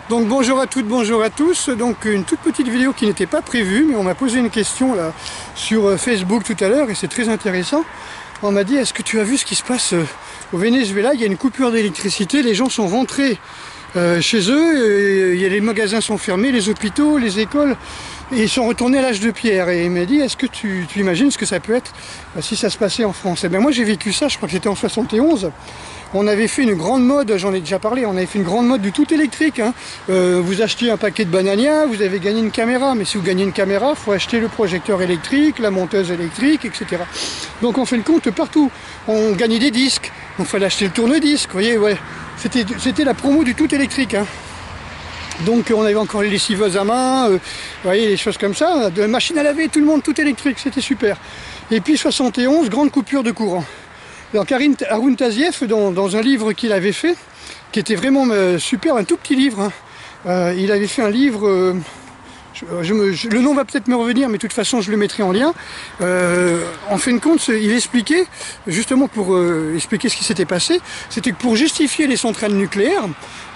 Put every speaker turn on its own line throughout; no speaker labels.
Donc bonjour à toutes, bonjour à tous. Donc une toute petite vidéo qui n'était pas prévue, mais on m'a posé une question là sur Facebook tout à l'heure et c'est très intéressant. On m'a dit, est-ce que tu as vu ce qui se passe au Venezuela? Il y a une coupure d'électricité, les gens sont rentrés chez eux, les magasins sont fermés, les hôpitaux, les écoles, et ils sont retournés à l'âge de pierre. Et il m'a dit, est-ce que tu imagines ce que ça peut être si ça se passait en France? Et bien moi j'ai vécu ça, je crois que c'était en 71. On avait fait une grande mode, j'en ai déjà parlé, on avait fait une grande mode du tout électrique. Vous achetez un paquet de Banania, vous avez gagné une caméra, mais si vous gagnez une caméra, il faut acheter le projecteur électrique, la monteuse électrique, etc. Donc en fin de compte, partout, on gagnait des disques, il fallait acheter le tourne-disque, vous voyez, ouais. C'était la promo du tout électrique. Donc on avait encore les lessiveuses à main, vous voyez, les choses comme ça, de machine à laver, tout le monde, tout électrique, c'était super. Et puis 71, grande coupure de courant. Alors Haroun Tazieff, dans un livre qu'il avait fait, qui était vraiment super, un tout petit livre, il avait fait un livre, le nom va peut-être me revenir, mais de toute façon je le mettrai en lien. En fin de compte, il expliquait, justement pour expliquer ce qui s'était passé, c'était que pour justifier les centrales nucléaires,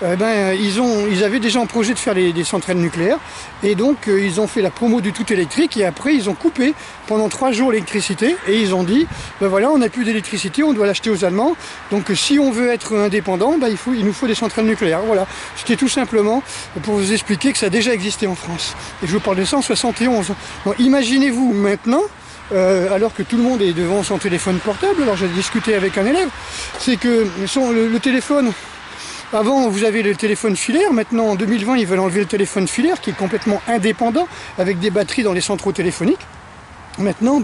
ils avaient déjà un projet de faire des centrales nucléaires, et donc ils ont fait la promo du tout électrique, et après ils ont coupé pendant 3 jours l'électricité, et ils ont dit, ben voilà, on n'a plus d'électricité, on doit l'acheter aux Allemands, donc si on veut être indépendant, il nous faut des centrales nucléaires. Voilà, c'était tout simplement pour vous expliquer que ça a déjà existé en France. Et je vous parle de ça en 71. Bon, imaginez-vous maintenant, alors que tout le monde est devant son téléphone portable, alors j'ai discuté avec un élève, c'est que le téléphone, avant vous avez le téléphone filaire, maintenant en 2020 ils veulent enlever le téléphone filaire qui est complètement indépendant, avec des batteries dans les centraux téléphoniques. Maintenant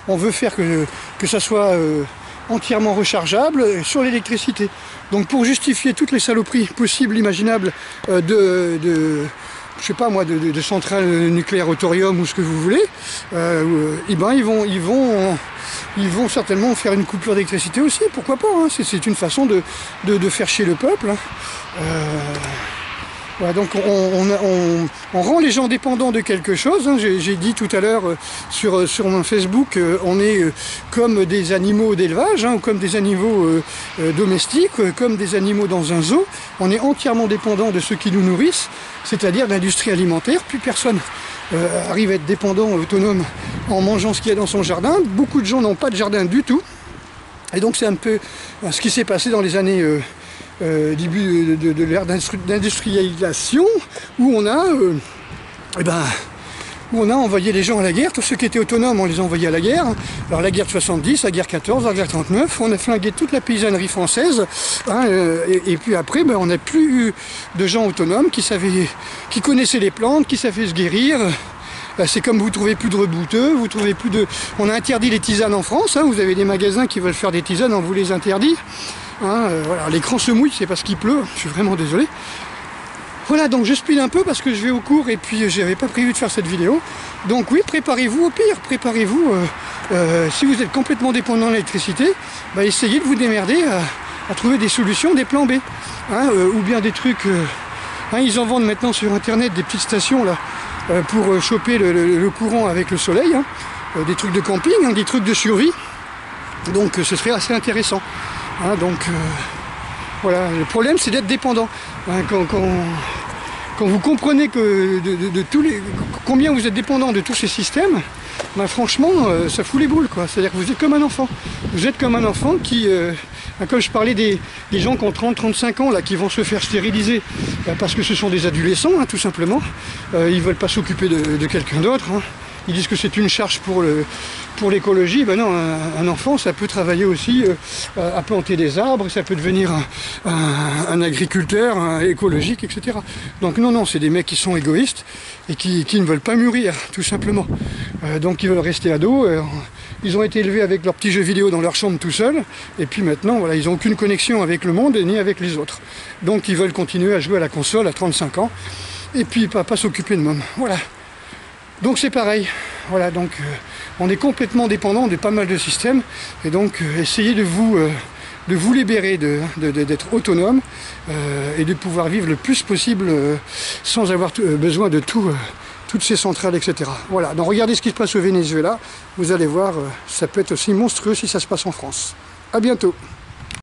on veut faire que ça soit entièrement rechargeable sur l'électricité. Donc pour justifier toutes les saloperies possibles, imaginables je sais pas moi, de centrales nucléaires au thorium ou ce que vous voulez, ils vont certainement faire une coupure d'électricité aussi, pourquoi pas, c'est une façon de faire chier le peuple. Voilà, donc on rend les gens dépendants de quelque chose. J'ai dit tout à l'heure sur mon Facebook, on est comme des animaux d'élevage, ou comme des animaux domestiques, comme des animaux dans un zoo. On est entièrement dépendant de ceux qui nous nourrissent, c'est-à-dire de l'industrie alimentaire. Plus personne arrive à être dépendant, autonome, en mangeant ce qu'il y a dans son jardin. Beaucoup de gens n'ont pas de jardin du tout. Et donc c'est un peu ce qui s'est passé dans les années... début de l'ère d'industrialisation, où on a envoyé les gens à la guerre. Tous ceux qui étaient autonomes, on les a envoyés à la guerre. Alors la guerre de 70, la guerre 14, la guerre 39, on a flingué toute la paysannerie française, et puis après on n'a plus eu de gens autonomes qui connaissaient les plantes, qui savaient se guérir. C'est comme vous trouvez plus de rebouteux, vous trouvez plus de... On a interdit les tisanes en France, vous avez des magasins qui veulent faire des tisanes, on vous les interdit. Voilà, l'écran se mouille, c'est parce qu'il pleut, je suis vraiment désolé. Voilà, donc je speed un peu parce que je vais au cours et puis j'avais pas prévu de faire cette vidéo. Donc oui, préparez-vous au pire, préparez-vous, si vous êtes complètement dépendant de l'électricité, essayez de vous démerder à trouver des solutions, des plans B, ou bien des trucs, ils en vendent maintenant sur internet des petites stations là, pour choper le courant avec le soleil, des trucs de camping, des trucs de survie, donc ce serait assez intéressant. Voilà, le problème c'est d'être dépendant. Quand vous comprenez que combien vous êtes dépendant de tous ces systèmes, franchement ça fout les boules, quoi. C'est-à-dire que vous êtes comme un enfant. Vous êtes comme un enfant qui, comme je parlais des gens qui ont 30-35 ans là, qui vont se faire stériliser parce que ce sont des adolescents, tout simplement. Ils veulent pas s'occuper de quelqu'un d'autre. Ils disent que c'est une charge pour l'écologie. Ben non, un enfant, ça peut travailler aussi à planter des arbres, ça peut devenir un agriculteur écologique, etc. Donc non, c'est des mecs qui sont égoïstes et qui ne veulent pas mûrir, tout simplement. Donc ils veulent rester ados. Ils ont été élevés avec leurs petits jeux vidéo dans leur chambre tout seuls, et puis maintenant, voilà, ils n'ont aucune connexion avec le monde ni avec les autres. Donc ils veulent continuer à jouer à la console à 35 ans, et puis pas s'occuper de môme. Voilà. Donc c'est pareil, voilà, donc on est complètement dépendant de pas mal de systèmes, et donc essayez de vous libérer, d'être autonome, et de pouvoir vivre le plus possible sans avoir besoin de toutes ces centrales, etc. Voilà, donc regardez ce qui se passe au Venezuela, vous allez voir, ça peut être aussi monstrueux si ça se passe en France. À bientôt.